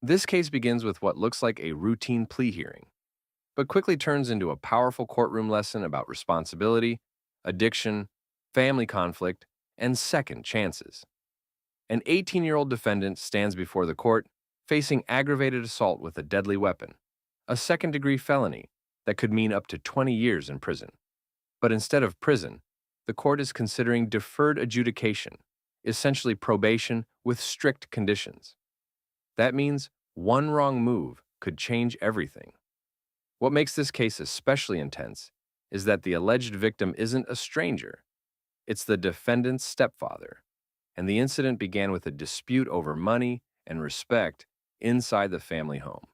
This case begins with what looks like a routine plea hearing, but quickly turns into a powerful courtroom lesson about responsibility, addiction, family conflict, and second chances. An 18-year-old defendant stands before the court facing aggravated assault with a deadly weapon, a second-degree felony that could mean up to 20 years in prison. But instead of prison, the court is considering deferred adjudication, essentially probation with strict conditions. That means one wrong move could change everything. What makes this case especially intense is that the alleged victim isn't a stranger. It's the defendant's stepfather, and the incident began with a dispute over money and respect inside the family home.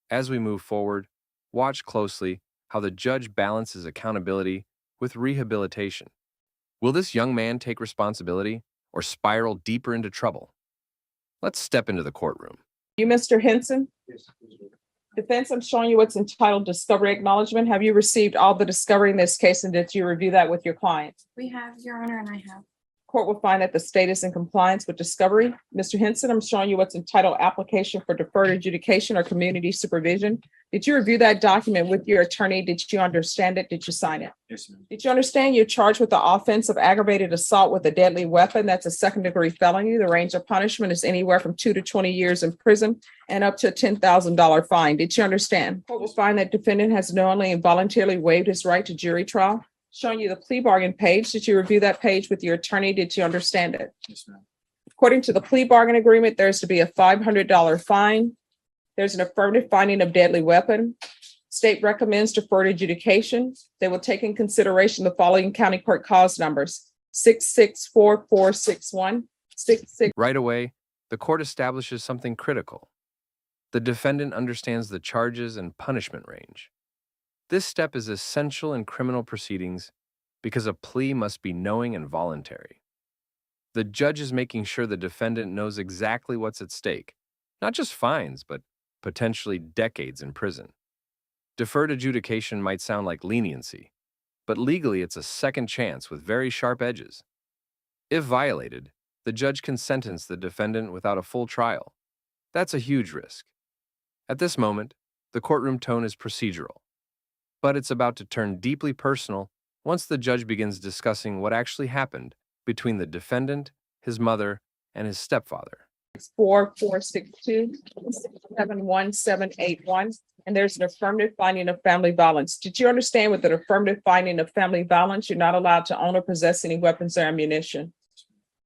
As we move forward, watch closely how the judge balances accountability with rehabilitation. Will this young man take responsibility or spiral deeper into trouble? Let's step into the courtroom. You, Mr. Henson? Defense, I'm showing you what's entitled Discovery Acknowledgement. Have you received all the discovery in this case, and did you review that with your client? We have, Your Honor, and I have. Court will find that the state is in compliance with discovery. Mr. Henson, I'm showing you what's entitled Application for Deferred Adjudication or Community Supervision. Did you review that document with your attorney? Did you understand it? Did you sign it? Yes, ma'am. Did you understand you're charged with the offense of aggravated assault with a deadly weapon? That's a second-degree felony. The range of punishment is anywhere from 2 to 20 years in prison and up to a $10,000 fine. Did you understand? Court will find that defendant has knowingly and voluntarily waived his right to jury trial. Showing you the plea bargain page. Did you review that page with your attorney? Did you understand it? Yes, ma'am. According to the plea bargain agreement, there's to be a $500 fine. There's an affirmative finding of deadly weapon. State recommends deferred adjudication. They will take in consideration the following county court cause numbers: 664461, 66. Right away, the court establishes something critical. The defendant understands the charges and punishment range. This step is essential in criminal proceedings because a plea must be knowing and voluntary. The judge is making sure the defendant knows exactly what's at stake, not just fines, but potentially decades in prison. Deferred adjudication might sound like leniency, but legally it's a second chance with very sharp edges. If violated, the judge can sentence the defendant without a full trial. That's a huge risk. At this moment, the courtroom tone is procedural, but it's about to turn deeply personal once the judge begins discussing what actually happened between the defendant, his mother, and his stepfather. 4462 71781, and there's an affirmative finding of family violence. Did you understand with an affirmative finding of family violence, you're not allowed to own or possess any weapons or ammunition?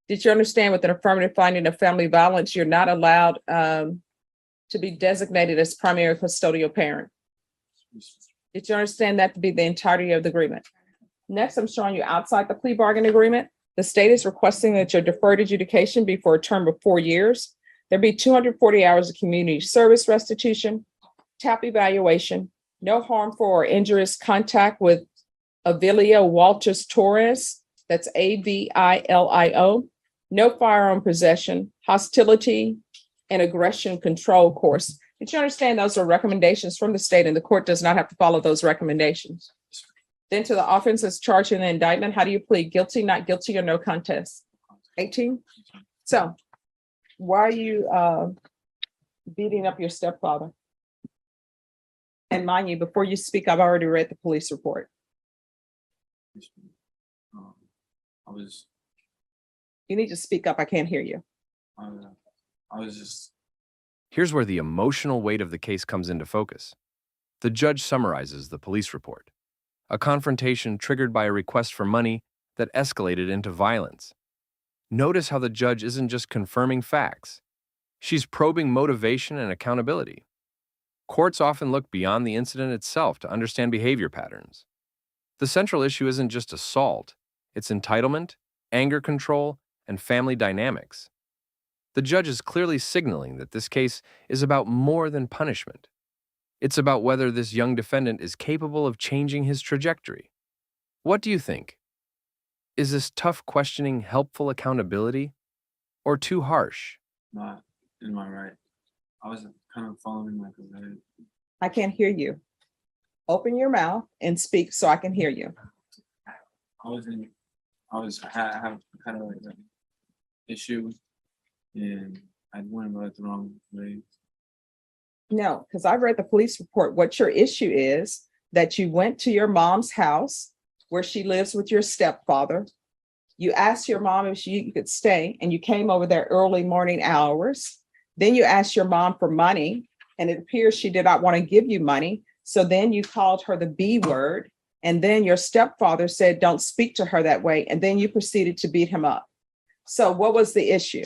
Did you understand with an affirmative finding of family violence, you're not allowed to be designated as primary custodial parent? Did you understand that to be the entirety of the agreement? Next, I'm showing you outside the plea bargain agreement. The state is requesting that your deferred adjudication be for a term of 4 years. There be 240 hours of community service restitution, TAP evaluation, no harmful or injurious contact with Avilio Walters Torres, that's AVILIO, no firearm possession, hostility, and aggression control course. Did you understand those are recommendations from the state and the court does not have to follow those recommendations? Then to the offenses charged in the indictment, how do you plead? Guilty, not guilty, or no contest? 18. So why are you beating up your stepfather? And mind you, before you speak, I've already read the police report. You need to speak up. I can't hear you. Here's where the emotional weight of the case comes into focus. The judge summarizes the police report. A confrontation triggered by a request for money that escalated into violence. Notice how the judge isn't just confirming facts. She's probing motivation and accountability. Courts often look beyond the incident itself to understand behavior patterns. The central issue isn't just assault, it's entitlement, anger control, and family dynamics. The judge is clearly signaling that this case is about more than punishment. It's about whether this young defendant is capable of changing his trajectory. What do you think? Is this tough questioning helpful accountability or too harsh? Not in my right. I was kind of following like a lead. I can't hear you. Open your mouth and speak so I can hear you. I have kind of like an issue and I went about it the wrong way. No, because I read the police report. What your issue is that you went to your mom's house where she lives with your stepfather. You asked your mom if she could stay, and you came over there early morning hours. Then you asked your mom for money, and it appears she did not want to give you money. So then you called her the B word, and then your stepfather said, "Don't speak to her that way." And then you proceeded to beat him up. So what was the issue?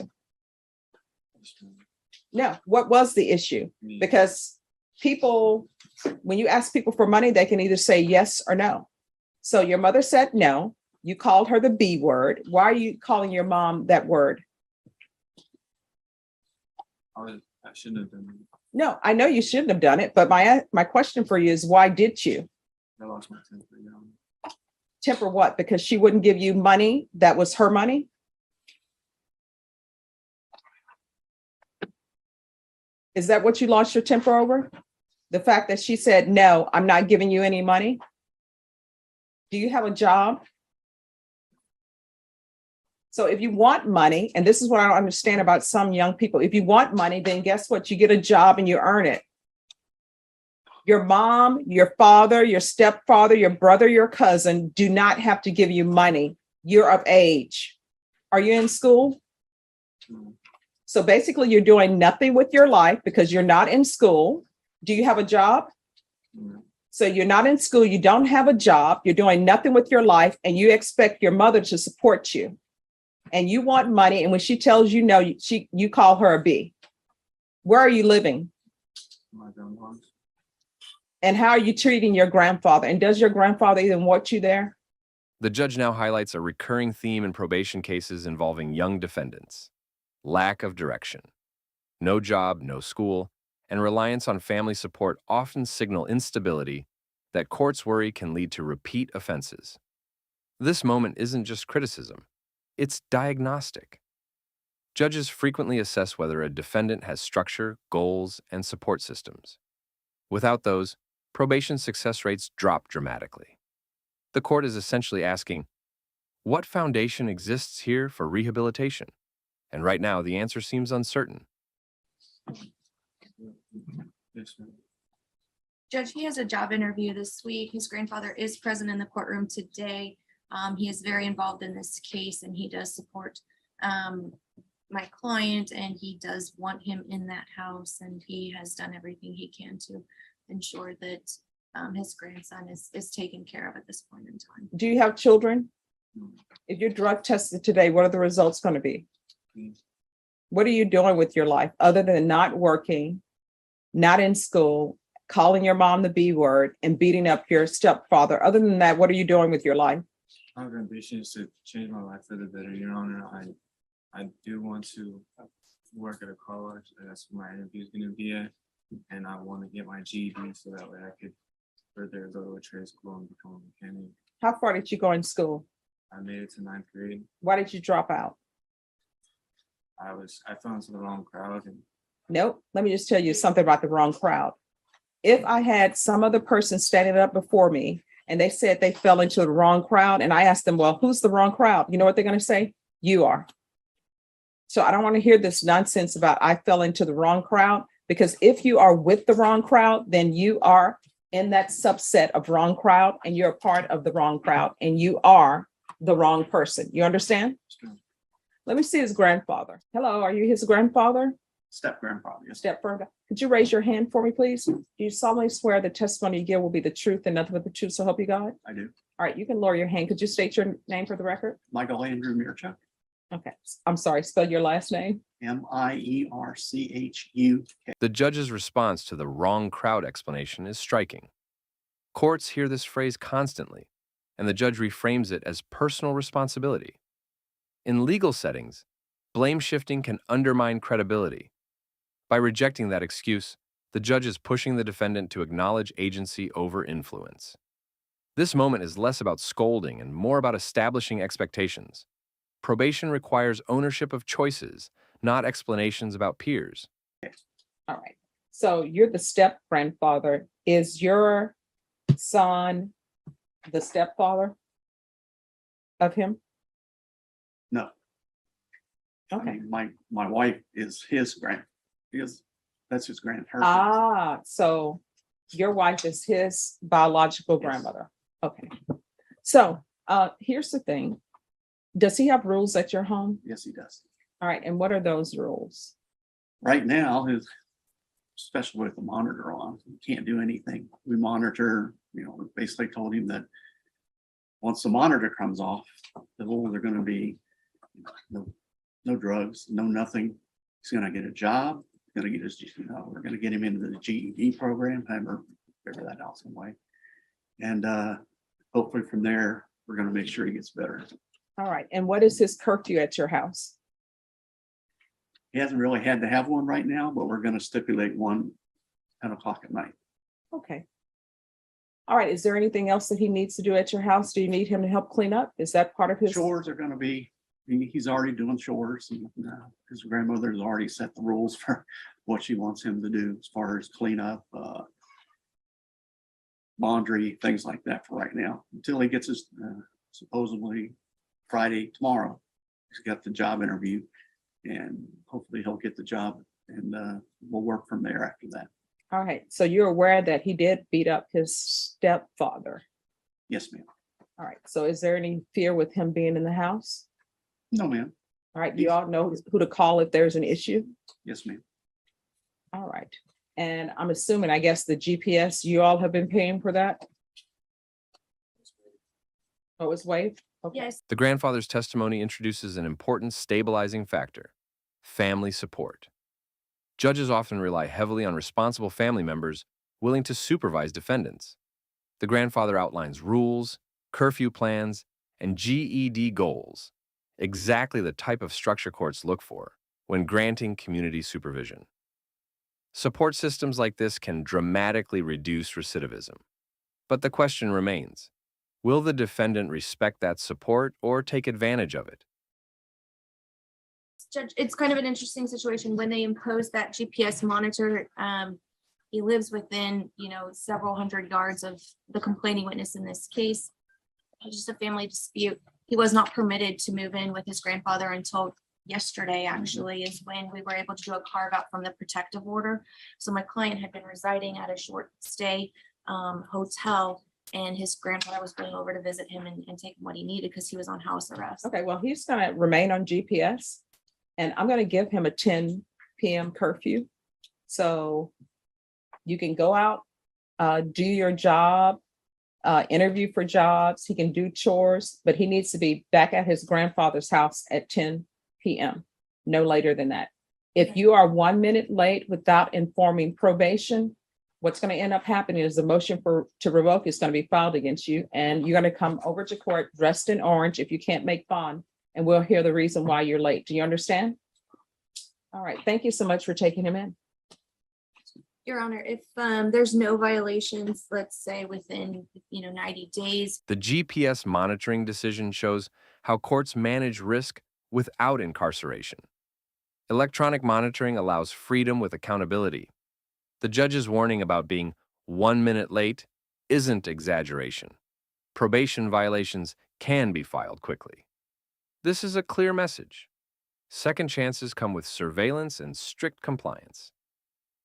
No, what was the issue? Because people, when you ask people for money, they can either say yes or no. So your mother said no. You called her the B word. Why are you calling your mom that word? I shouldn't have done it. No, I know you shouldn't have done it, but my question for you is, why did you? I lost my temper, Temper what? Because she wouldn't give you money that was her money? Is that what you lost your temper over? The fact that she said, "No, I'm not giving you any money"? Do you have a job? So if you want money, and this is what I don't understand about some young people, if you want money, then guess what? You get a job and you earn it. Your mom, your father, your stepfather, your brother, your cousin do not have to give you money. You're of age. Are you in school? So basically, you're doing nothing with your life because you're not in school. Do you have a job? So you're not in school, you don't have a job, you're doing nothing with your life, and you expect your mother to support you. And you want money, and when she tells you no, you call her a B. Where are you living? My grandma's. And how are you treating your grandfather? And does your grandfather even want you there? The judge now highlights a recurring theme in probation cases involving young defendants: lack of direction. No job, no school, and reliance on family support often signal instability that courts worry can lead to repeat offenses. This moment isn't just criticism, it's diagnostic. Judges frequently assess whether a defendant has structure, goals, and support systems. Without those, probation success rates drop dramatically. The court is essentially asking, what foundation exists here for rehabilitation? And right now, the answer seems uncertain. Yes, ma'am. Judge, he has a job interview this week. His grandfather is present in the courtroom today. He is very involved in this case, and he does support my client, and he does want him in that house, and he has done everything he can to ensure that his grandson is taken care of at this point in time. Do you have children? If you're drug tested today, what are the results going to be? What are you doing with your life other than not working, not in school, calling your mom the B word, and beating up your stepfather? Other than that, what are you doing with your life? I have ambitions to change my life for the better, Your Honor. I do want to work at a car wash. That's where my interview is going to be at. And I want to get my GED so that way I could further go to a trade school and become a mechanic. How far did you go in school? I made it to 9th grade. Why did you drop out? I fell into the wrong crowd, and Nope. Let me just tell you something about the wrong crowd. If I had some other person standing up before me and they said they fell into the wrong crowd, and I asked them, well, who's the wrong crowd? You know what they're going to say? You are. So I don't want to hear this nonsense about I fell into the wrong crowd, because if you are with the wrong crowd, then you are in that subset of wrong crowd, and you're a part of the wrong crowd, and you are the wrong person. You understand? Let me see his grandfather. Hello, are you his grandfather? Step grandfather, yes. Stepfather. Could you raise your hand for me, please? Do you solemnly swear the testimony you give will be the truth and nothing but the truth, so help you God? I do. All right, you can lower your hand. Could you state your name for the record? Michael Andrew Mirchuk, Okay, I'm sorry, spell your last name. Mierchuk. The judge's response to the wrong crowd explanation is striking. Courts hear this phrase constantly, and the judge reframes it as personal responsibility. In legal settings, blame shifting can undermine credibility. By rejecting that excuse, the judge is pushing the defendant to acknowledge agency over influence. This moment is less about scolding and more about establishing expectations. Probation requires ownership of choices, not explanations about peers. All right, so you're the step grandfather. Is your son the stepfather of him? No. I Okay, mean, my wife is his That's his her. Ah, so your wife is his biological grandmother. Okay. So here's the thing. Does he have rules at your home? Yes, he does. All right, and what are those rules? Right now, especially with the monitor on, he can't do anything. We monitor, we basically told him that once the monitor comes off, the rules are gonna be no drugs, no nothing. He's gonna get a job, gonna get his, we're gonna get him into the GED program, however, figure that out some way. And hopefully from there, we're gonna make sure he gets better. All right, and what is his curfew at your house? He hasn't really had to have one right now, but we're gonna stipulate one 10 o'clock at night. Okay. All right, is there anything else that he needs to do at your house? Do you need him to help clean up? Is that part of his? Chores are gonna be, he's already doing chores. And, his grandmother's already set the rules for what she wants him to do as far as clean up, laundry, things like that for right now, until he gets his, supposedly Friday, tomorrow. He's got the job interview and hopefully he'll get the job and we'll work from there after that. All right, so you're aware that he did beat up his stepfather. Yes, ma'am. All right, so is there any fear with him being in the house? No, ma'am. All right, you all know who to call if there's an issue? Yes, ma'am. All right, and I'm assuming, I guess the GPS, you all have been paying for that? Oh, it's waived? Okay. Yes, The grandfather's testimony introduces an important stabilizing factor: family support. Judges often rely heavily on responsible family members willing to supervise defendants. The grandfather outlines rules, curfew plans, and GED goals, exactly the type of structure courts look for when granting community supervision. Support systems like this can dramatically reduce recidivism. But the question remains: will the defendant respect that support or take advantage of it? Judge, it's kind of an interesting situation when they impose that GPS monitor. He lives within, several hundred yards of the complaining witness in this case. It's just a family dispute. He was not permitted to move in with his grandfather until yesterday, actually, is when we were able to do a carve out from the protective order. So my client had been residing at a short stay hotel, and his grandfather was going over to visit him and take what he needed because he was on house arrest. Okay, well, he's gonna remain on GPS and I'm gonna give him a 10 PM curfew. So you can go out, do your job, interview for jobs, he can do chores, but he needs to be back at his grandfather's house at 10 PM, no later than that. If you are 1 minute late without informing probation, what's going to end up happening is the motion to revoke is going to be filed against you, and you're going to come over to court dressed in orange if you can't make bond, and we'll hear the reason why you're late. Do you understand? All right, thank you so much for taking him in. Your Honor, if there's no violations, let's say within 90 days. The GPS monitoring decision shows how courts manage risk without incarceration. Electronic monitoring allows freedom with accountability. The judge's warning about being 1 minute late isn't exaggeration. Probation violations can be filed quickly. This is a clear message. Second chances come with surveillance and strict compliance.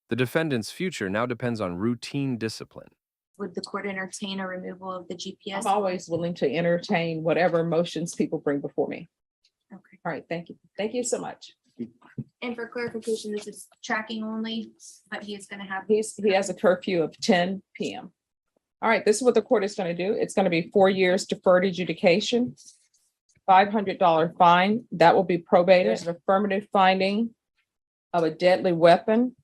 The defendant's future now depends on routine discipline. Would the court entertain a removal of the GPS? I'm always willing to entertain whatever motions people bring before me. Okay. All right, thank you. Thank you so much. And for clarification, this is tracking only, but he is going to have. He has a curfew of 10 PM. All right, this is what the court is going to do. It's going to be 4 years deferred adjudication, $500 fine. That will be probated. There's an affirmative finding of a deadly weapon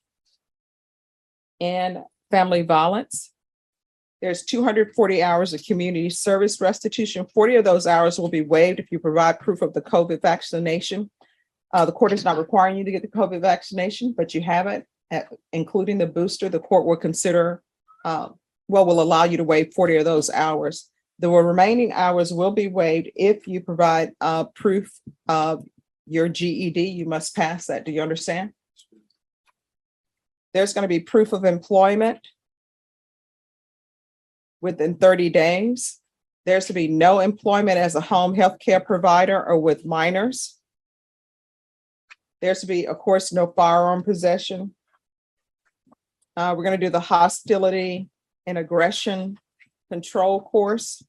and family violence. There's 240 hours of community service restitution. 40 of those hours will be waived if you provide proof of the COVID vaccination. The court is not requiring you to get the COVID vaccination, but you have it, including the booster. The court will consider, will allow you to waive 40 of those hours. The remaining hours will be waived if you provide proof of your GED. You must pass that. Do you understand? There's going to be proof of employment within 30 days. There's to be no employment as a home health care provider or with minors. There's to be, of course, no firearm possession. We're gonna do the hostility and aggression control course.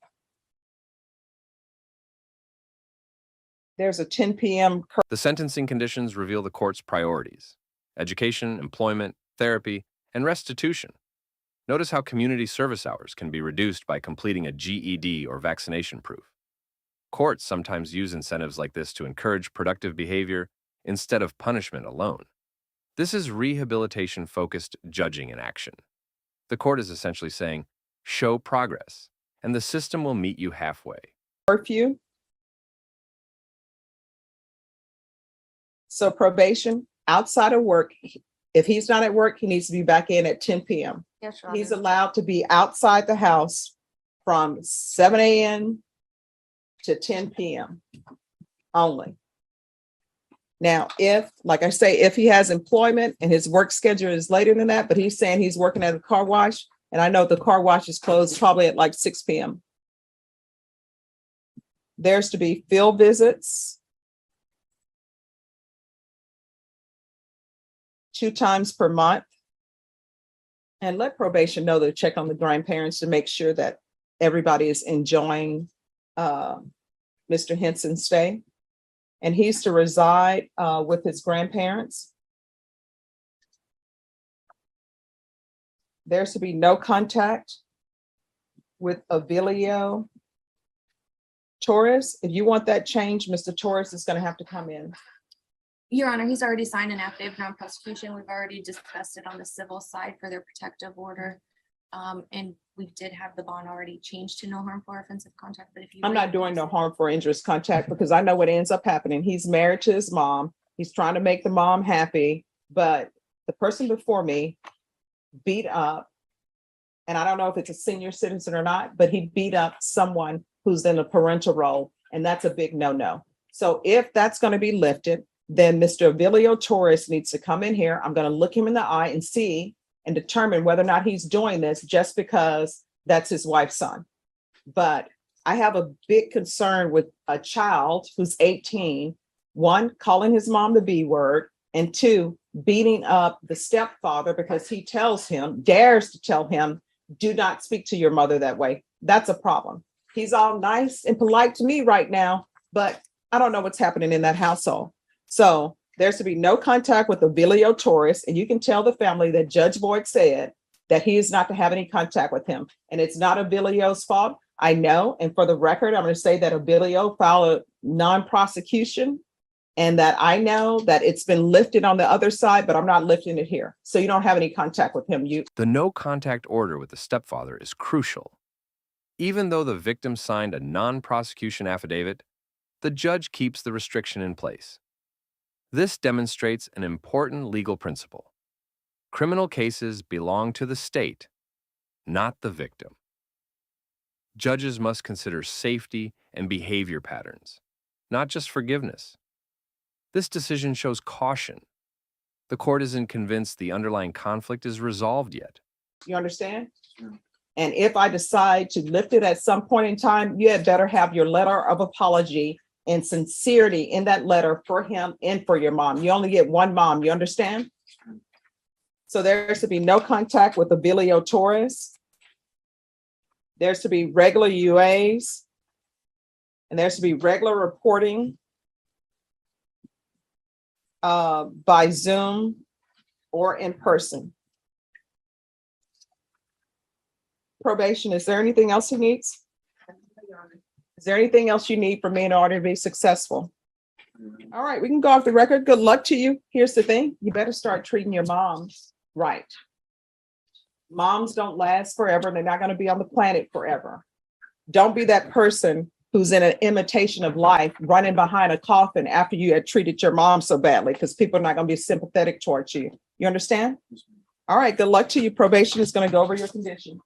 There's a 10 p.m. The sentencing conditions reveal the court's priorities: education, employment, therapy, and restitution. Notice how community service hours can be reduced by completing a GED or vaccination proof. Courts sometimes use incentives like this to encourage productive behavior instead of punishment alone. This is rehabilitation-focused judging in action. The court is essentially saying, show progress, and the system will meet you halfway. curfew. So probation, outside of work, if he's not at work, he needs to be back in at 10 p.m. Yes, Your He's Honor. allowed to be outside the house from 7 a.m. to 10 p.m. only. Now, if, like I say, if he has employment and his work schedule is later than that, but he's saying he's working at a car wash, and I know the car wash is closed probably at like 6 p.m. There's to be field visits 2 times per month. And let probation know to check on the grandparents to make sure that everybody is enjoying Mr. Henson's stay. And he's to reside with his grandparents. There's to be no contact with Avilio Torres. If you want that changed, Mr. Torres is going to have to come in. Your Honor, he's already signed an affidavit of non-prosecution. We've already discussed it on the civil side for their protective order. And we did have the bond already changed to no harmful or offensive contact, but if you. I'm not doing no harmful or injurious contact because I know what ends up happening. He's married to his mom. He's trying to make the mom happy, but the person before me beat up, and I don't know if it's a senior citizen or not, but he beat up someone who's in a parental role, and that's a big no-no. So if that's going to be lifted, then Mr. Avilio Torres needs to come in here. I'm going to look him in the eye and see and determine whether or not he's doing this just because that's his wife's son. But I have a big concern with a child who's 18, 1, calling his mom the B word, and 2, beating up the stepfather because he tells him, dares to tell him, do not speak to your mother that way. That's a problem. He's all nice and polite to me right now, but I don't know what's happening in that household. So there's to be no contact with Avilio Torres, and you can tell the family that Judge Boyd said that he is not to have any contact with him. And it's not Avilio's fault. I know. And for the record, I'm going to say that Avilio filed a non-prosecution and that I know that it's been lifted on the other side, but I'm not lifting it here. So you don't have any contact with him. The no contact order with the stepfather is crucial. Even though the victim signed a non-prosecution affidavit, the judge keeps the restriction in place. This demonstrates an important legal principle. Criminal cases belong to the state, not the victim. Judges must consider safety and behavior patterns, not just forgiveness. This decision shows caution. The court isn't convinced the underlying conflict is resolved yet. You understand? Sure. And if I decide to lift it at some point in time, you had better have your letter of apology and sincerity in that letter for him and for your mom. You only get one mom, you understand? So there's to be no contact with Avilio Torres. There's to be regular UAs. And there's to be regular reporting by Zoom or in person. Probation, is there anything else he needs? Is there anything else you need from me in order to be successful? All right, we can go off the record. Good luck to you. Here's the thing. You better start treating your moms right. Moms don't last forever. They're not going to be on the planet forever. Don't be that person who's in an imitation of life, running behind a coffin after you had treated your mom so badly, because people are not going to be sympathetic towards you. You understand? All right, good luck to you. Probation is going to go over your condition.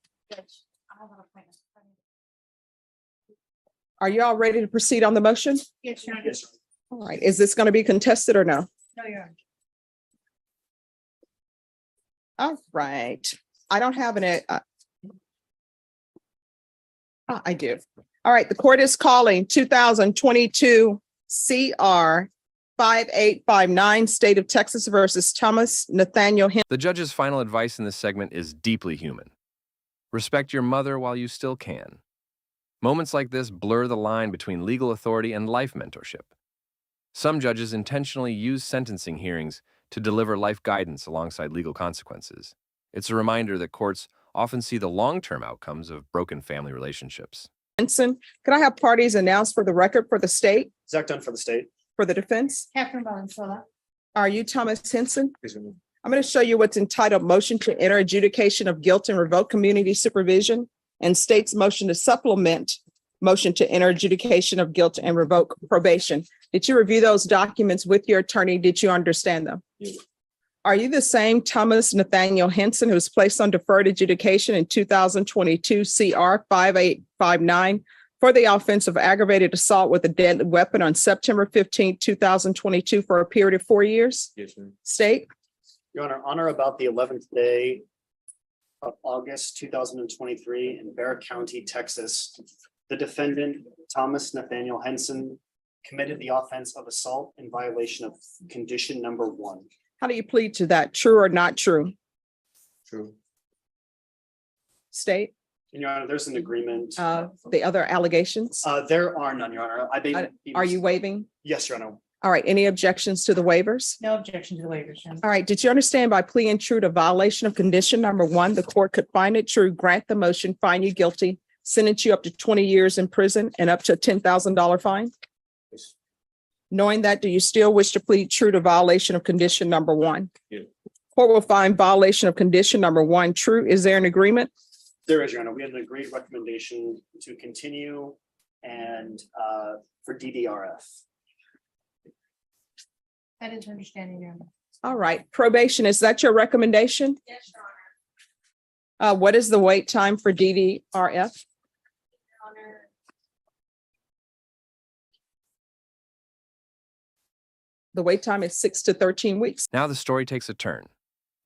Are you all ready to proceed on the motion? Yes, Your Honor. Yes. All right, is this going to be contested or no? No, Your Honor. All right, I don't have an, I do. All right, the court is calling 2022 CR 5859, State of Texas versus Thomas Nathaniel Henry. The judge's final advice in this segment is deeply human. Respect your mother while you still can. Moments like this blur the line between legal authority and life mentorship. Some judges intentionally use sentencing hearings to deliver life guidance alongside legal consequences. It's a reminder that courts often see the long-term outcomes of broken family relationships. Henson, could I have parties announced for the record for the state, Zach Dunn for the state. for the defense? Catherine Valenzuela. Are you Thomas Henson? Please remove. I'm going to show you what's entitled Motion to Enter Adjudication of Guilt and Revoke Community Supervision and state's motion to supplement motion to enter adjudication of guilt and revoke probation. Did you review those documents with your attorney? Did you understand them? Yeah. Are you the same Thomas Nathaniel Henson who was placed on deferred adjudication in 2022 CR 5859 for the offense of aggravated assault with a deadly weapon on September 15, 2022 for a period of 4 years? Yes, ma'am. State? Your Honor, on or about the 11th day of August 2023 in Bear County, Texas, the defendant, Thomas Nathaniel Henson, committed the offense of assault in violation of condition number 1. How do you plead to that? True or not true? True. State, And Your Honor, there's an agreement. the other allegations? There are none, Your Honor. Are you waiving? Yes, Your Honor. All right, any objections to the waivers? No objection to the waivers. All right, did you understand by pleading true to violation of condition number 1, the court could find it true, grant the motion, find you guilty, sentence you up to 20 years in prison and up to a $10,000 fine? Yes. Knowing that, do you still wish to plead true to violation of condition number 1? Yeah. Court will find violation of condition number 1 true. Is there an agreement? There is, Your Honor. We had an agreed recommendation to continue and for DDRF. That is understanding, Your Honor. All right, probation, is that your recommendation? Yes, Your Honor. What is the wait time for DDRF? Honor. The wait time is 6 to 13 weeks. Now the story takes a turn.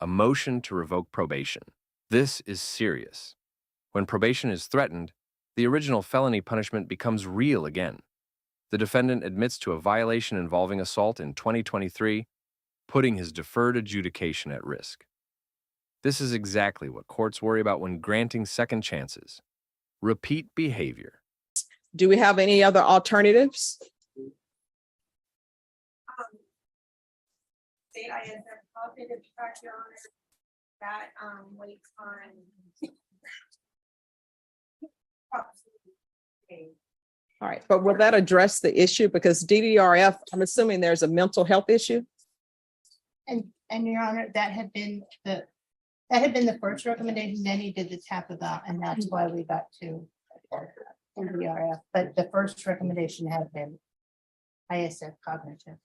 A motion to revoke probation. This is serious. When probation is threatened, the original felony punishment becomes real again. The defendant admits to a violation involving assault in 2023, putting his deferred adjudication at risk. This is exactly what courts worry about when granting second chances. Repeat behavior. Do we have any other alternatives? State ISF cognitive track, Your Honor, that wait time. All right, but will that address the issue? Because DDRF, I'm assuming there's a mental health issue. And Your Honor, that had been the first recommendation, then he did the tap about, and that's why we got to NDRF, but the first recommendation had been ISF cognitive.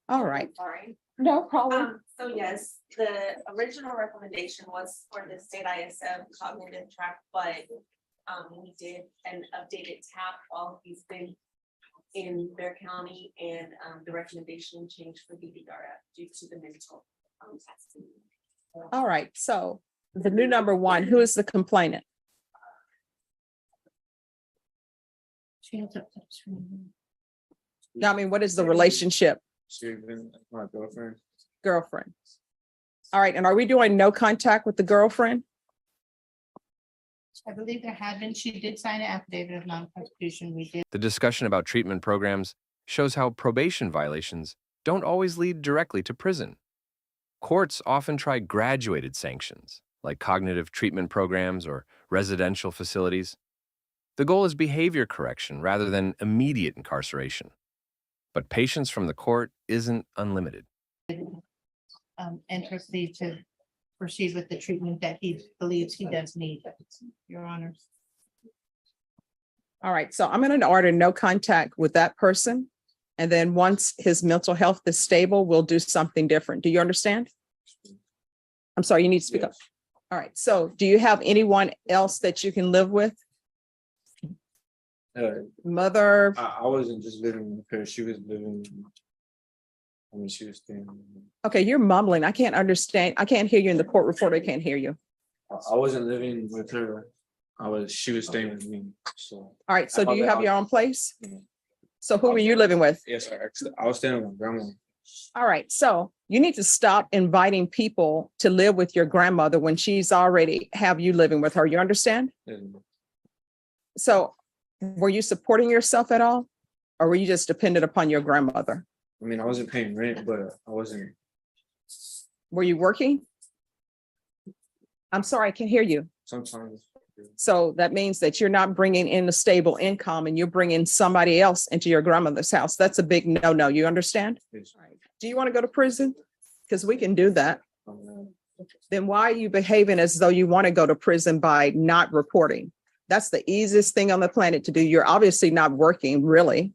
All right, Sorry. no problem. So yes, the original recommendation was for the state ISF cognitive track, but we did an updated tap while he's been in Bear County, and the recommendation changed for DDRF due to the mental testing. All right, so the new number 1, who is the complainant? She has a- I mean, what is the relationship? She's been my girlfriend. Girlfriend. All right, and are we doing no contact with the girlfriend? I believe there had been, she did sign an affidavit of non-constitution, we did. The discussion about treatment programs shows how probation violations don't always lead directly to prison. Courts often try graduated sanctions, like cognitive treatment programs or residential facilities. The goal is behavior correction rather than immediate incarceration. But patience from the court isn't unlimited. Enter plea to proceed with the treatment that he believes he does need, Your Honor. All right, so I'm going to order no contact with that person. And then once his mental health is stable, we'll do something different. Do you understand? I'm sorry, you need to speak up. All right, so do you have anyone else that you can live with? Mother, I wasn't just living with her. She was living. She was staying. okay, you're mumbling. I can't understand. I can't hear you in the court report. I can't hear you. I wasn't living with her. She was staying with me. So. All right, so do you have your own place? So who are you living with? Yes, sir. I was staying with my grandma. All right, so you need to stop inviting people to live with your grandmother when she's already have you living with her. You understand? Yes, So were you supporting yourself at all? Or were you just dependent upon your grandmother? I mean, I wasn't paying rent, but I wasn't. Were you working? I'm sorry, I can't hear you. Sometimes. So that means that you're not bringing in a stable income and you're bringing somebody else into your grandmother's house. That's a big no-no. You understand? Yes. Do you want to go to prison? Because we can do that. Um, Then why are you behaving as though you want to go to prison by not reporting? That's the easiest thing on the planet to do. You're obviously not working, really.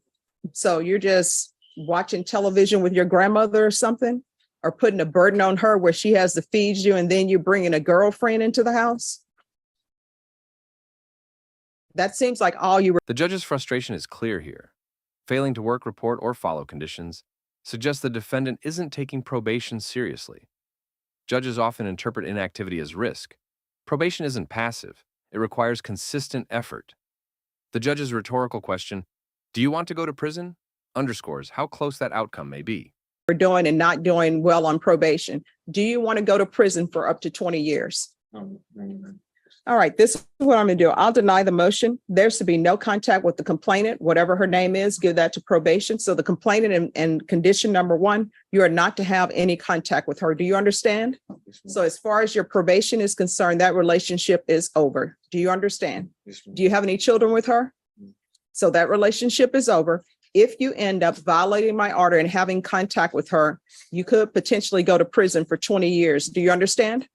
So you're just watching television with your grandmother or something, or putting a burden on her where she has to feed you and then you're bringing a girlfriend into the house. That seems like all you were. The judge's frustration is clear here. Failing to work, report, or follow conditions suggests the defendant isn't taking probation seriously. Judges often interpret inactivity as risk. Probation isn't passive. It requires consistent effort. The judge's rhetorical question, "Do you want to go to prison?" underscores how close that outcome may be. doing and not doing well on probation. Do you want to go to prison for up to 20 years? All right, this is what I'm gonna do. I'll deny the motion. There's to be no contact with the complainant, whatever her name is, give that to probation. So the complainant and condition number one, you are not to have any contact with her. Do you understand? So as far as your probation is concerned, that relationship is over. Do you understand? Do you have any children with her? So that relationship is over. If you end up violating my order and having contact with her, you could potentially go to prison for 20 years. Do you understand?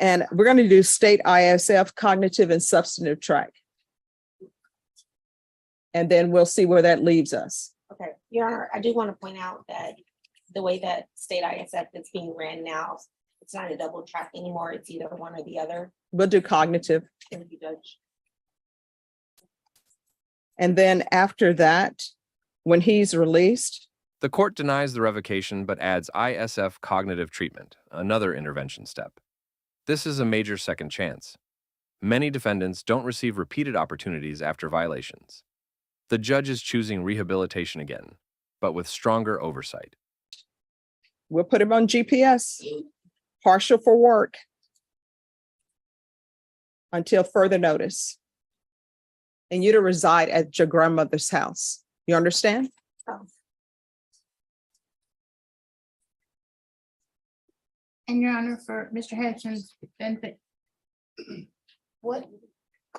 And we're going to do state ISF cognitive and substantive track. And then we'll see where that leaves us. Okay, Your Honor, I do want to point out that the way that state ISF is being ran now, it's not a double track anymore. It's either one or the other. We'll do cognitive. Thank you, Judge. And then after that, when he's released, The court denies the revocation but adds ISF cognitive treatment, another intervention step. This is a major second chance. Many defendants don't receive repeated opportunities after violations. The judge is choosing rehabilitation again, but with stronger oversight. we'll put him on GPS, partial for work until further notice. And you to reside at your grandmother's house. You understand? And Your Honor, for Mr. Henderson's benefit, what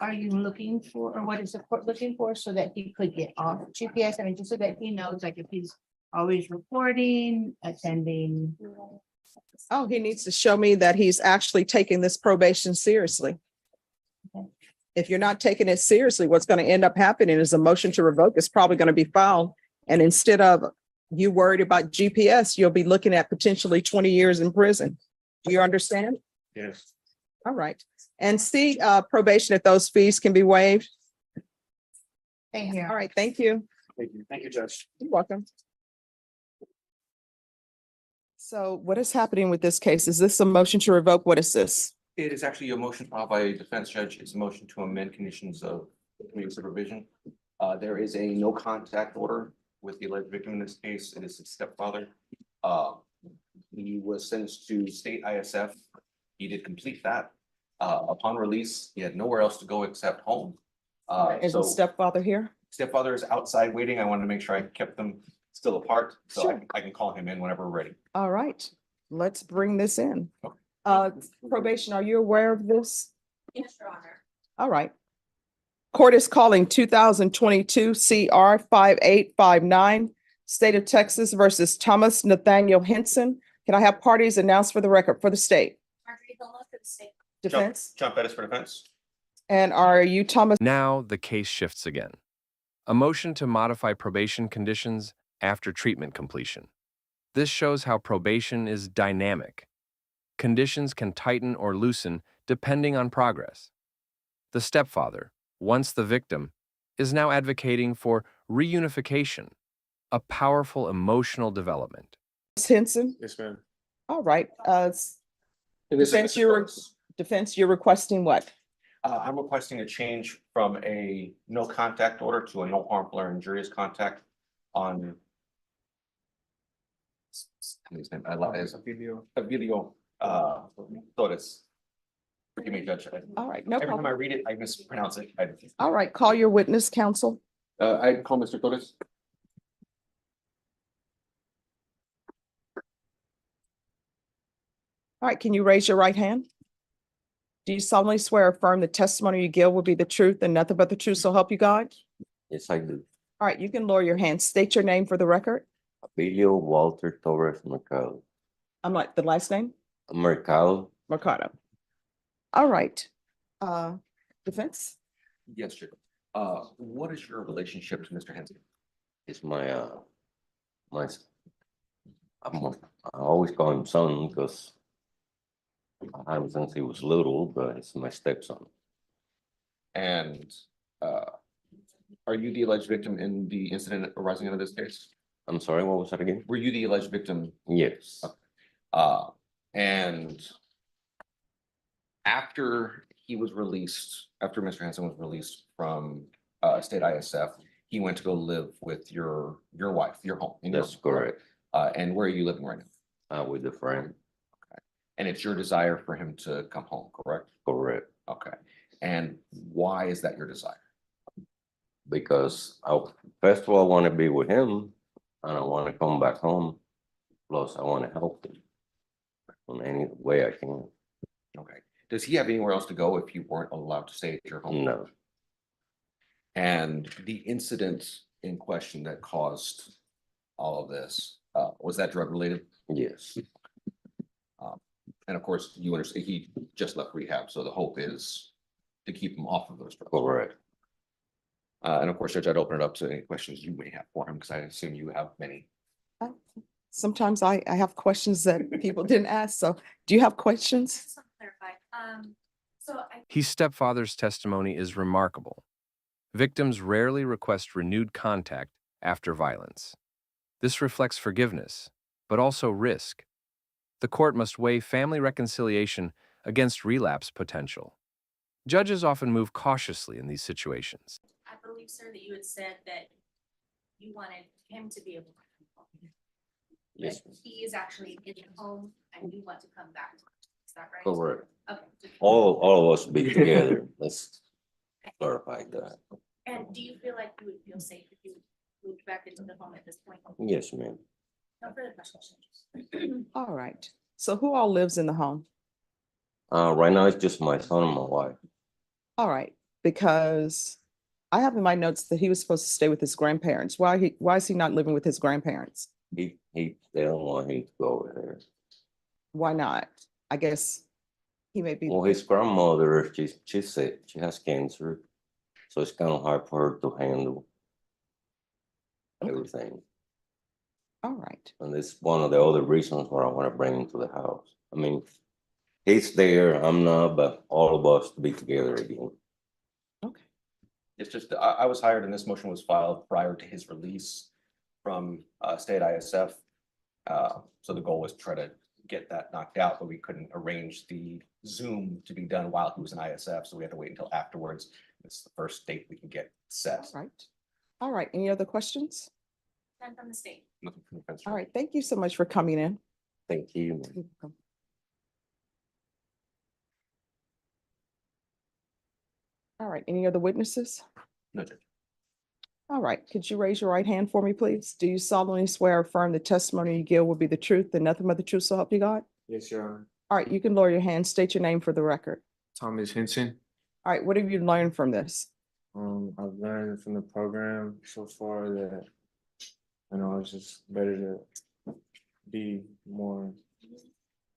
are you looking for, or what is the court looking for so that he could get off GPS? I mean, just so that he knows, like, if he's always reporting, attending. Oh, he needs to show me that he's actually taking this probation seriously. Okay. If you're not taking it seriously, what's going to end up happening is a motion to revoke is probably going to be filed. And instead of you worried about GPS, you'll be looking at potentially 20 years in prison. Do you understand? Yes. All right. And see probation if those fees can be waived. Thank you. All right, thank you. Thank you, Judge. You're welcome. So what is happening with this case? Is this a motion to revoke? What is this? It is actually a motion filed by a defense judge. It's a motion to amend conditions of community supervision. There is a no contact order with the alleged victim in this case. It is his stepfather. He was sentenced to state ISF. He did complete that. Upon release, he had nowhere else to go except home. Is the So stepfather here? stepfather is outside waiting. I wanted to make sure I kept them still apart, so Sure. I can call him in whenever we're ready. All right, let's bring this in. Okay. Probation, are you aware of this? Yes, Your Honor. All right. Court is calling 2022 CR 5859, State of Texas versus Thomas Nathaniel Henson. Can I have parties announced for the record for the state? Marjorie Hilla for the state. Defense? John Pettis for defense. And are you Thomas? Now the case shifts again. A motion to modify probation conditions after treatment completion. This shows how probation is dynamic. Conditions can tighten or loosen depending on progress. The stepfather, once the victim, is now advocating for reunification, a powerful emotional development. Henson? Yes, ma'am. All right, It is Defense, you're requesting what? I'm requesting a change from a no contact order to a no harmful or injurious contact on. His name, I love his video, Torres. Forgive me, Judge. All right, no Every time I problem. read it, I mispronounce it. All right, call your witness, counsel. I call Mr. Torres. All right, can you raise your right hand? Do you solemnly swear or affirm the testimony you give will be the truth and nothing but the truth, so help you God? Yes, I do. All right, you can lower your hand. State your name for the record. Abilio Walter Torres Mercado. I'm like, the last name? Mercado, Mercado. All right. Defense? Yes, Judge. What is your relationship to Mr. Henson? is my, I always call him son because I have him since he was little, but it's my stepson. And are you the alleged victim in the incident arising out of this case? I'm sorry, what was that again? Were you the alleged victim? Yes, And after he was released, after Mr. Henson was released from state ISF, he went to go live with your wife, your home. in your that's home, correct. And where are you living right now? With a friend, And it's your desire for him to come home, correct? correct. Okay. And why is that your desire? Because first of all, I want to be with him and I want to come back home. Plus, I want to help him in any way I can. Okay. Does he have anywhere else to go if you weren't allowed to stay at your home? No, And the incident in question that caused all of this, was that drug related? yes, And of course, you understand, he just left rehab, so the hope is to keep him off of those drugs. correct. And of course, Judge, I'd open it up to any questions you may have for him, because I assume you have many. Sometimes I have questions that people didn't ask. So do you have questions? Just want to clarify. So I His stepfather's testimony is remarkable. Victims rarely request renewed contact after violence. This reflects forgiveness, but also risk. The court must weigh family reconciliation against relapse potential. Judges often move cautiously in these situations. I believe, sir, that you had said that you wanted him to be able to come home. Yes, But he is actually in the home and you want to come back. Is that right? correct. Okay. All of us be together. Let's clarify that. And do you feel like you would feel safe if you moved back into the home at this point? Yes, ma'am. No further questions. All right. So who all lives in the home? Right now it's just my son and my wife. All right, because I have in my notes that he was supposed to stay with his grandparents. Why is he not living with his grandparents? They don't want him to go over there. Why not? I guess he may be. Well, his grandmother, she's sick. She has cancer. So it's kind of hard for her to handle everything. All right. And it's one of the other reasons why I want to bring him to the house. I mean, he's there, I'm not, but all of us to be together again. Okay. It's just, I was hired and this motion was filed prior to his release from state ISF. So the goal was to try to get that knocked out, but we couldn't arrange the Zoom to be done while he was in ISF, so we had to wait until afterwards. It's the first date we can get set. All right. All right. Any other questions? None from the state. Nothing from the fence. All right. Thank you so much for coming in. Thank you. All right. Any other witnesses? No, Judge. All right. Could you raise your right hand for me, please? Do you solemnly swear or affirm the testimony you give will be the truth and nothing but the truth, so help you God? Yes, Your Honor. All right. You can lower your hand. State your name for the record. Thomas Henson. All right. What have you learned from this? I've learned from the program so far that, it's just better to be more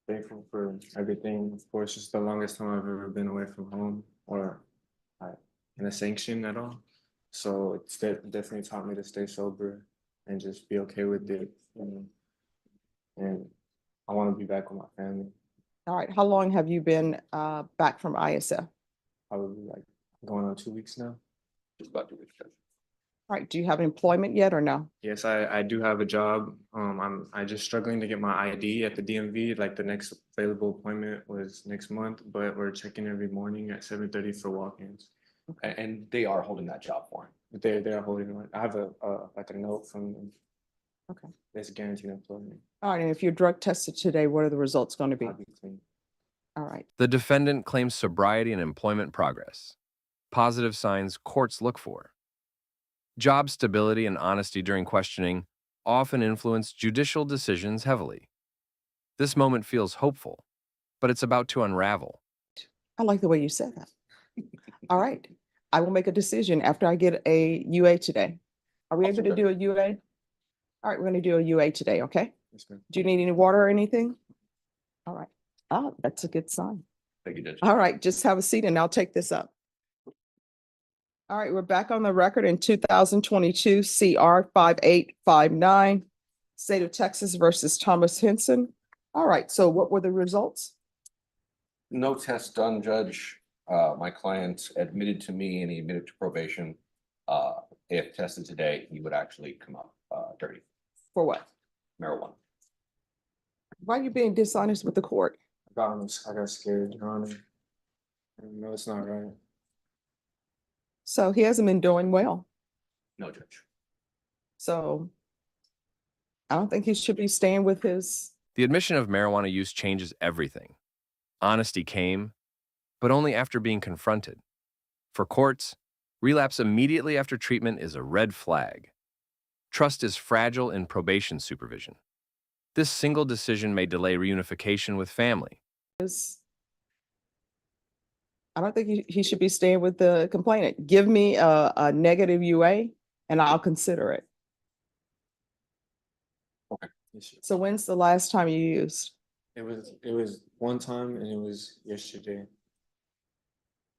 thankful for everything. Of course, it's the longest time I've ever been away from home or in a sanction at all. So it's definitely taught me to stay sober and just be okay with it. And I want to be back with my family. All right. How long have you been back from ISF? Probably like going on 2 weeks now. Just about 2 weeks, Judge. All right, do you have employment yet or no? Yes, I do have a job. I just struggling to get my ID at the DMV. Like the next available appointment was next month, but we're checking every morning at 7:30 for walk-ins. And they are holding that job for him. They're holding on. I have like a note from them. Okay. That's guaranteed employment. All right, and if you're drug tested today, what are the results going to be? I'll be clean. All right. The defendant claims sobriety and employment progress. Positive signs courts look for. Job stability and honesty during questioning often influence judicial decisions heavily. This moment feels hopeful, but it's about to unravel. I like the way you said that. All right, I will make a decision after I get a UA today. Are we able to do a UA? All right, we're gonna do a UA today, okay? Yes, ma'am. Do you need any water or anything? All right. Oh, that's a good sign. Thank you, Judge. All right, just have a seat and I'll take this up. All right, we're back on the record in 2022 CR 5859, State of Texas versus Thomas Henson. All right, so what were the results? No test done, Judge. My client admitted to me and he admitted to probation. If tested today, he would actually come up dirty, For what? marijuana. Why are you being dishonest with the court? I got scared, Your Honor. No, it's not right. So he hasn't been doing well. No, Judge. So I don't think he should be staying with his, The admission of marijuana use changes everything. Honesty came, but only after being confronted. For courts, relapse immediately after treatment is a red flag. Trust is fragile in probation supervision. This single decision may delay reunification with family. I don't think he should be staying with the complainant. Give me a negative UA and I'll consider it. Yes, So when's the last time you used? it was one time and it was yesterday.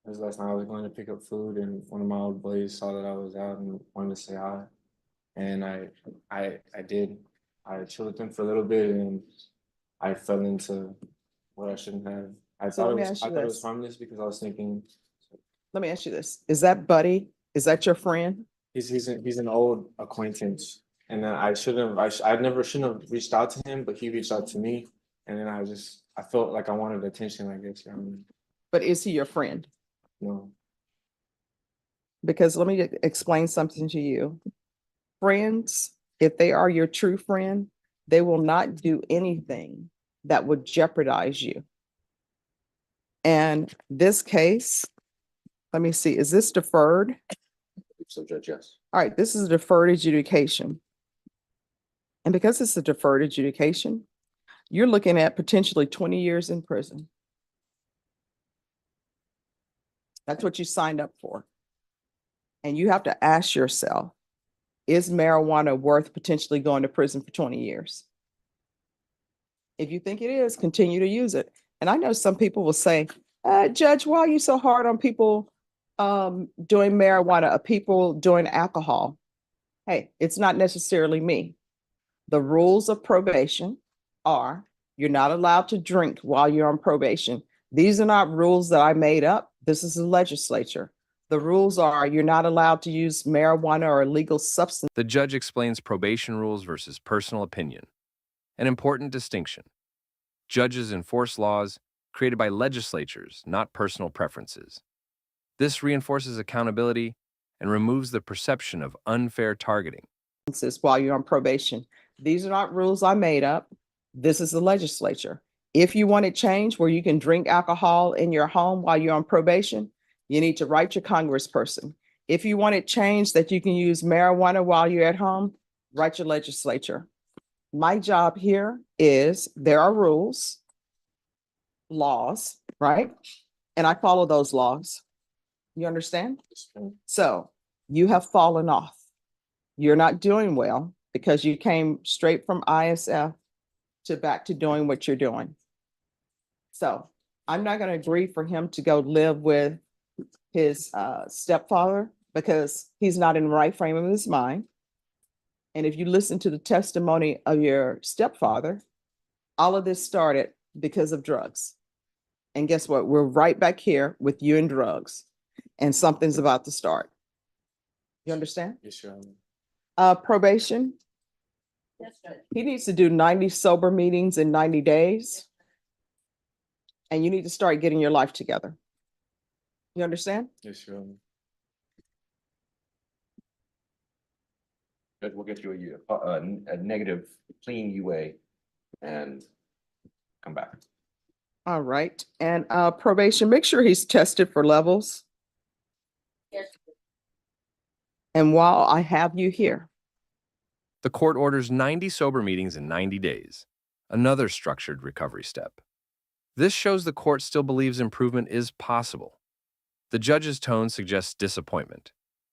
It was last night. I was going to pick up food and one of my old boys saw that I was out and wanted to say hi. And I did. I chilled with them for a little bit and I fell into what I shouldn't have. I So thought let it me was ask I you thought it this. was harmless because I was thinking Let me ask you this. Is that Buddy? Is that your friend? he's an old acquaintance. And then I shouldn't have reached out to him, but he reached out to me. And then I felt like I wanted attention, I guess. You know? But is he your friend? No. Because let me explain something to you. Friends, if they are your true friend, they will not do anything that would jeopardize you. And this case, let me see, is this deferred? So, Judge, yes. All right, this is a deferred adjudication. And because it's a deferred adjudication, you're looking at potentially 20 years in prison. That's what you signed up for. And you have to ask yourself, is marijuana worth potentially going to prison for 20 years? If you think it is, continue to use it. And I know some people will say, Judge, why are you so hard on people doing marijuana, or people doing alcohol? Hey, it's not necessarily me. The rules of probation are you're not allowed to drink while you're on probation. These are not rules that I made up. This is the legislature. The rules are you're not allowed to use marijuana or illegal substance. The judge explains probation rules versus personal opinion, an important distinction. Judges enforce laws created by legislatures, not personal preferences. This reinforces accountability and removes the perception of unfair targeting. While you're on probation. These are not rules I made up. This is the legislature. If you want it changed where you can drink alcohol in your home while you're on probation, you need to write your congressperson. If you want it changed that you can use marijuana while you're at home, write your legislature. My job here is there are rules, laws, right? And I follow those laws. You understand? So you have fallen off. You're not doing well because you came straight from ISF to back to doing what you're doing. So I'm not going to agree for him to go live with his stepfather because he's not in the right frame of his mind. And if you listen to the testimony of your stepfather, all of this started because of drugs. And guess what? We're right back here with you and drugs, and something's about to start. You understand? Yes, Your Honor. Probation, Yes, Judge. he needs to do 90 sober meetings in 90 days. And you need to start getting your life together. You understand? Yes, Your Honor. Judge, we'll get you a negative clean UA and come back. All right. And probation, make sure he's tested for levels. Yes. And while I have you here, The court orders 90 sober meetings in 90 days, another structured recovery step. This shows the court still believes improvement is possible. The judge's tone suggests disappointment,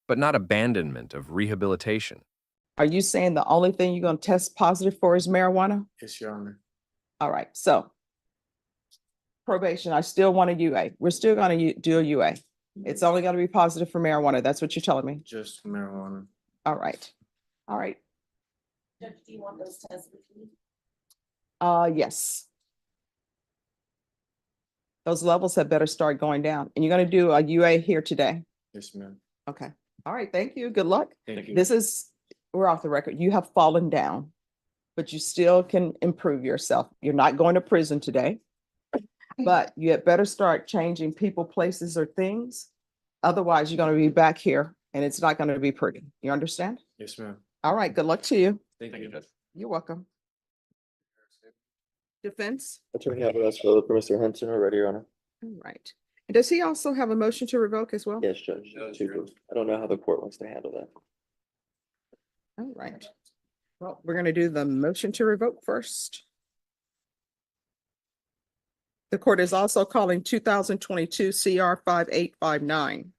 but not abandonment of rehabilitation. are you saying the only thing you're going to test positive for is marijuana? Yes, Your Honor. All right. So probation, I still want a UA. We're still going to do a UA. It's only going to be positive for marijuana. That's what you're telling me. Just marijuana. All right. All right. Judge, do you want those tests repeated? Yes. Those levels have better start going down. And you're going to do a UA here today. Yes, ma'am. Okay. All right. Thank you. Good luck. Thank you. This is, we're off the record. You have fallen down, but you still can improve yourself. You're not going to prison today, but you had better start changing people, places, or things. Otherwise, you're going to be back here and it's not going to be pretty. You understand? Yes, ma'am. All right. Good luck to you. Thank you, Judge. You're welcome. Defense? Attorney Alvarez for Mr. Henson already, Your Honor. All right. And does he also have a motion to revoke as well? Yes, Judge. I don't know how the court wants to handle that. All right. Well, we're going to do the motion to revoke first. The court is also calling 2022 CR 5859.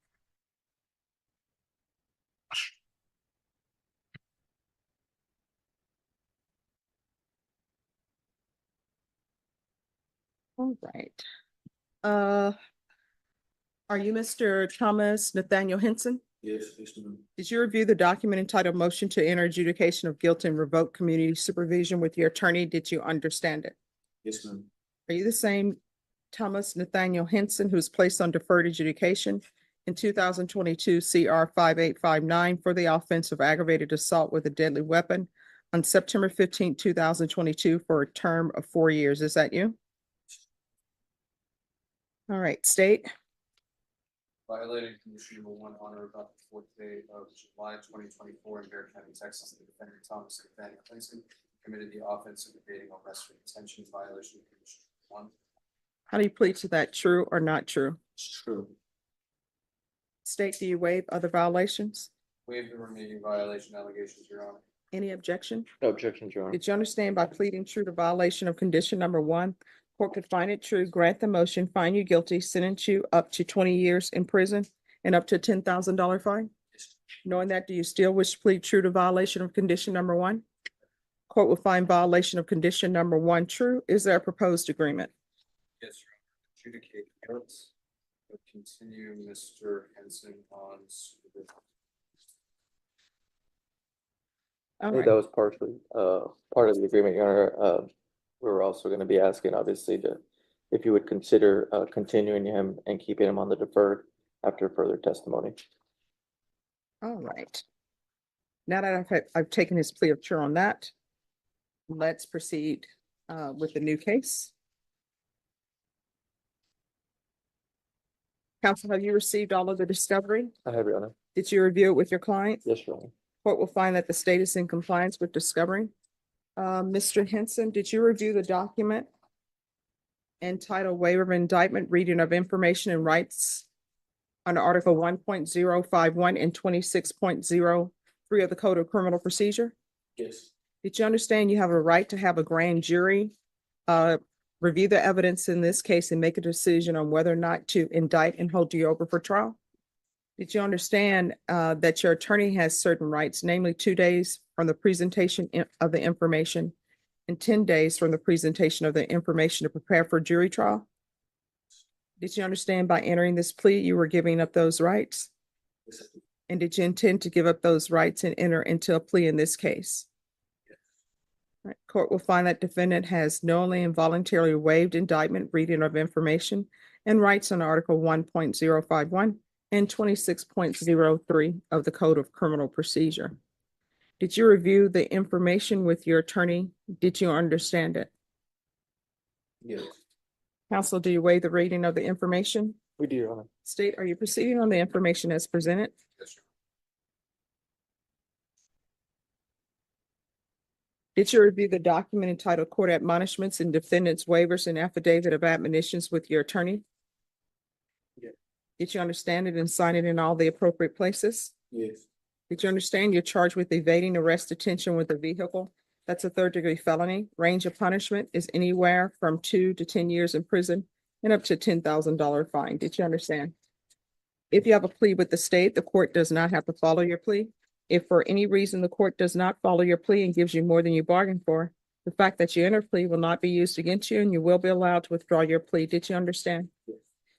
All right. Are you Mr. Thomas Nathaniel Henson? Yes, yes, ma'am. Did you review the document entitled Motion to Enter Adjudication of Guilt and Revoke Community Supervision with your attorney? Did you understand it? Yes, ma'am. Are you the same Thomas Nathaniel Henson who was placed on deferred adjudication in 2022 CR 5859 for the offense of aggravated assault with a deadly weapon on September 15, 2022 for a term of 4 years? Is that you? All right, state. Violated condition number one on or about the fourth day of July 2024 in Bear County, Texas, the defendant Thomas Nathaniel Henson committed the offense of evading arrest for detention violation of condition one. How do you plead to that? True or not true? It's true. State, do you waive other violations? Waive the remaining violation allegations, Your Honor. Any objection? No objections, Your Honor. Did you understand by pleading true to violation of condition number one, court could find it true, grant the motion, find you guilty, sentence you up to 20 years in prison and up to a $10,000 fine? Knowing that, do you still wish to plead true to violation of condition number one? Court will find violation of condition number one true. Is there a proposed agreement? Yes, Your Honor. Adjudicate guilt, but continue Mr. Henson on supervision. All I think right. that was partially, part of the agreement, Your Honor. We're also gonna be asking, obviously, if you would consider, continuing him and keeping him on the deferred after further testimony. All right. Now that I've taken his plea of true on that, let's proceed with the new case. Counsel, have you received all of the discovery? I have, Your Honor. Did you review it with your client? Yes, Your Honor. Court will find that the state is in compliance with discovery. Mr. Henson, did you review the document entitled Waiver of Indictment, Reading of Information and Rights under Article 1.051 and 26.03 of the Code of Criminal Procedure? Yes. Did you understand you have a right to have a grand jury review the evidence in this case and make a decision on whether or not to indict and hold you over for trial? Did you understand that your attorney has certain rights, namely 2 days from the presentation of the information and 10 days from the presentation of the information to prepare for jury trial? Did you understand by entering this plea, you were giving up those rights? And did you intend to give up those rights and enter into a plea in this case? All right, court will find that defendant has knowingly and voluntarily waived indictment, reading of information and rights on Article 1.051 and 26.03 of the Code of Criminal Procedure. Did you review the information with your attorney? Did you understand it? Yes. Counsel, do you waive the reading of the information? We do, Your Honor. State, are you proceeding on the information as presented? Yes, Your Did you review the document entitled Court Admonishments and Defendants Waivers and Affidavit of Admonitions with your attorney? Yes. Did you understand it and sign it in all the appropriate places? Yes. Did you understand you're charged with evading arrest detention with a vehicle? That's a third-degree felony. Range of punishment is anywhere from 2 to 10 years in prison and up to $10,000 fine. Did you understand? If you have a plea with the state, the court does not have to follow your plea. If for any reason the court does not follow your plea and gives you more than you bargained for, the fact that you enter plea will not be used against you and you will be allowed to withdraw your plea. Did you understand? Yes.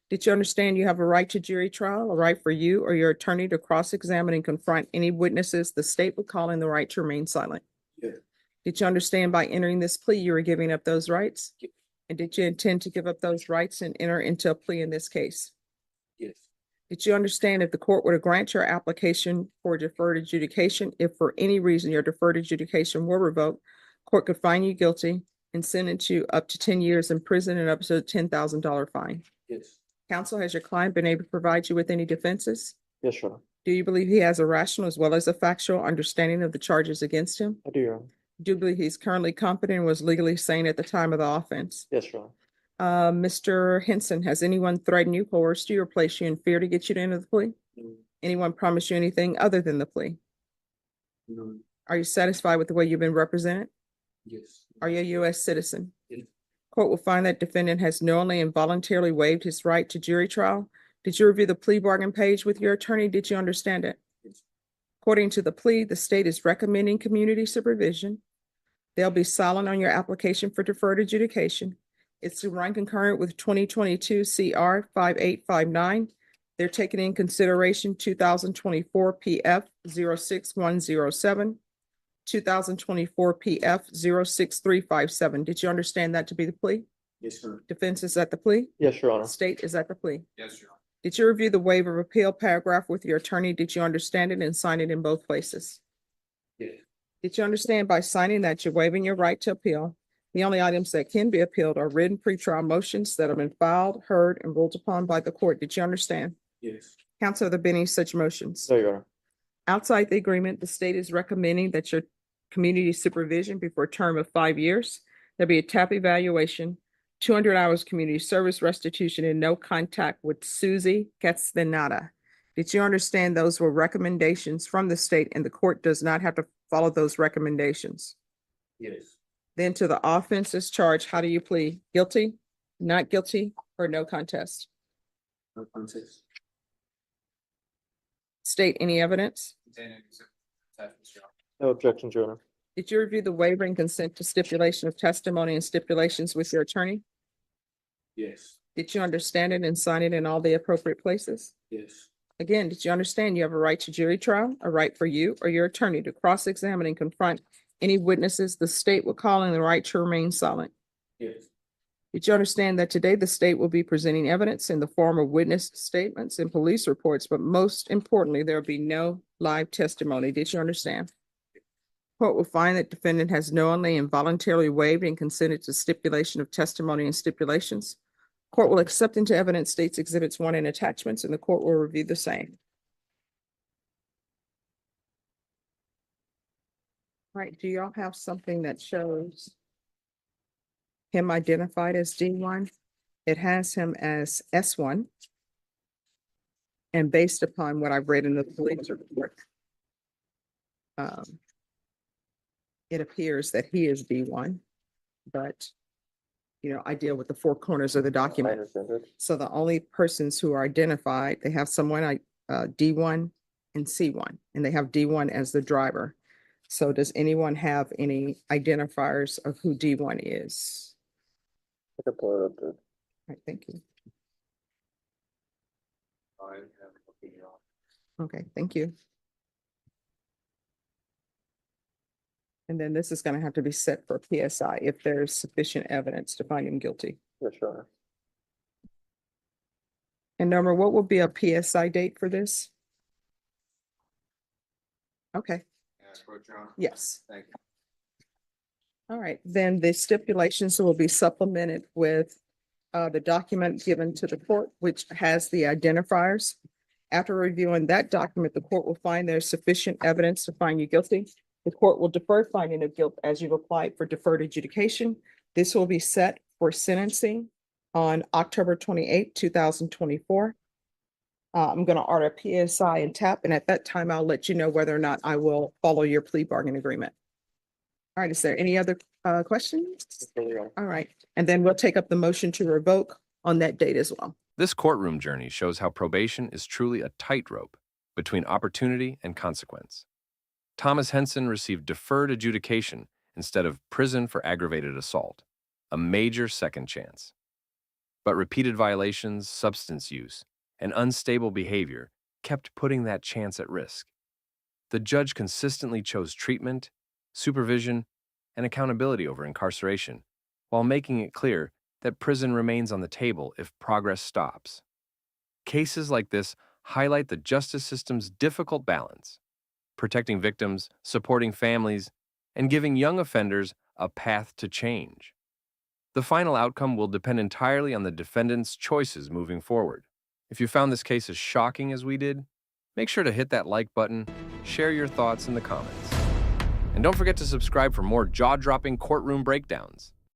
Did you understand you have a right to jury trial, a right for you or your attorney to cross-examine and confront any witnesses the state would call in the right to remain silent? Yes. Did you understand by entering this plea, you were giving up those rights? Yes. And did you intend to give up those rights and enter into a plea in this case? Yes. Did you understand if the court were to grant your application for deferred adjudication, if for any reason your deferred adjudication were revoked, court could find you guilty and sentence you up to 10 years in prison and up to a $10,000 fine? Yes. Counsel, has your client been able to provide you with any defenses? Yes, Your Honor. Do you believe he has a rational as well as a factual understanding of the charges against him? I do, Your Honor. Do you believe he's currently competent and was legally sane at the time of the offense? Yes, Your Honor. Mr. Henson, has anyone threatened you, coerced you, or placed you in fear to get you to enter the plea? No. Anyone promised you anything other than the plea? No. Are you satisfied with the way you've been represented? Yes. Are you a U.S. citizen? Yes. Court will find that defendant has knowingly and voluntarily waived his right to jury trial. Did you review the plea bargain page with your attorney? Did you understand it? Yes. According to the plea, the state is recommending community supervision. They'll be silent on your application for deferred adjudication. It's to run concurrent with 2022 CR 5859. They're taking in consideration 2024 PF 06107, 2024 PF 06357. Did you understand that to be the plea? Yes, sir. Defense is at the plea? Yes, Your Honor. State is at the plea. Yes, Your Honor. Did you review the waiver of appeal paragraph with your attorney? Did you understand it and sign it in both places? Yes. Did you understand by signing that you're waiving your right to appeal? The only items that can be appealed are written pretrial motions that have been filed, heard, and ruled upon by the court. Did you understand? Yes. Counsel, have there been any such motions? No, Your Honor. Outside the agreement, the state is recommending that your community supervision be for a term of 5 years. There'll be a TAP evaluation, 200 hours community service restitution, and no contact with Susie Castaneda. Did you understand those were recommendations from the state and the court does not have to follow those recommendations? Yes. Then to the offenses charged, how do you plead? Guilty, not guilty, or no contest? No contest. State any evidence? Contain any exhibit attachments, Your Honor. No objections, Your Honor. Did you review the waiver and consent to stipulation of testimony and stipulations with your attorney? Yes. Did you understand it and sign it in all the appropriate places? Yes. Again, did you understand you have a right to jury trial, a right for you or your attorney to cross-examine and confront any witnesses the state will call in the right to remain silent? Yes. Did you understand that today the state will be presenting evidence in the form of witness statements and police reports, but most importantly, there will be no live testimony? Did you understand? Court will find that defendant has knowingly and voluntarily waived and consented to stipulation of testimony and stipulations. Court will accept into evidence states exhibits 1 and attachments, and the court will review the same. Right, do y'all have something that shows him identified as D1? It has him as S1. And based upon what I've read in the police report, it appears that he is D1, but I deal with the 4 corners of the I document. understand it. So the only persons who are identified, they have someone D1 and C1, and they have D1 as the driver. So does anyone have any identifiers of who D1 is? I can pull it up, All right, thank you. I have a looking, Your Honor. Okay, thank you. And then this is going to have to be set for PSI if there's sufficient evidence to find him guilty. Yes, Your Honor. And Norma, what will be a PSI date for this? Okay, Yes, Court, Your Honor. yes. Thank you. All right, then the stipulations will be supplemented with the document given to the court, which has the identifiers. After reviewing that document, the court will find there's sufficient evidence to find you guilty. The court will defer finding of guilt as you've applied for deferred adjudication. This will be set for sentencing on October 28, 2024. I'm going to order a PSI and TAP, and at that time, I'll let you know whether or not I will follow your plea bargain agreement. All right, is there any other questions? All right, and then we'll take up the motion to revoke on that date as well. This courtroom journey shows how probation is truly a tightrope between opportunity and consequence. Thomas Henson received deferred adjudication instead of prison for aggravated assault, a major second chance. But repeated violations, substance use, and unstable behavior kept putting that chance at risk. The judge consistently chose treatment, supervision, and accountability over incarceration, while making it clear that prison remains on the table if progress stops. Cases like this highlight the justice system's difficult balance, protecting victims, supporting families, and giving young offenders a path to change. The final outcome will depend entirely on the defendant's choices moving forward. If you found this case as shocking as we did, make sure to hit that like button, share your thoughts in the comments. And don't forget to subscribe for more jaw-dropping courtroom breakdowns.